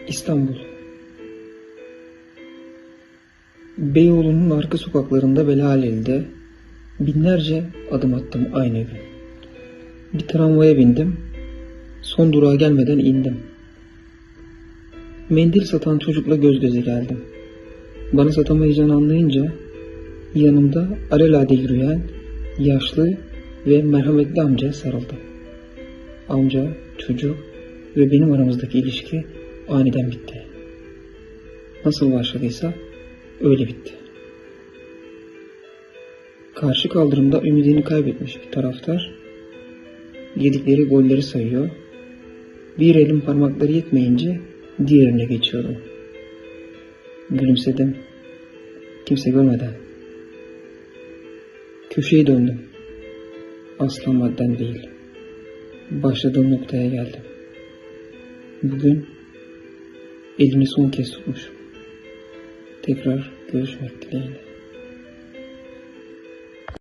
İstanbul. Beyoğlu'nun arka sokaklarında ve Laleli'de binlerce adım attım aynı gün. Bir tramvaya bindim, son durağa gelmeden indim. Mendil satan çocukla göz göze geldim. Bana satamayacağını anlayınca yanımda alelade yürüyen yaşlı ve merhametli amcaya sarıldı. Amca, çocuk ve benim aramızdaki ilişki aniden bitti. Nasıl başladıysa öyle bitti. Karşı kaldırımda ümidini kaybetmiş bir taraftar yedikleri golleri sayıyor. Bir elin parmakları yetmeyince diğerine geçiyordu. Gülümsedim. Kimse görmeden. Köşeyi döndüm. Asla madden değil. Başladığım noktaya geldim. Bugün elini son kez tutmuşum. Tekrar görüşmek dileğiyle.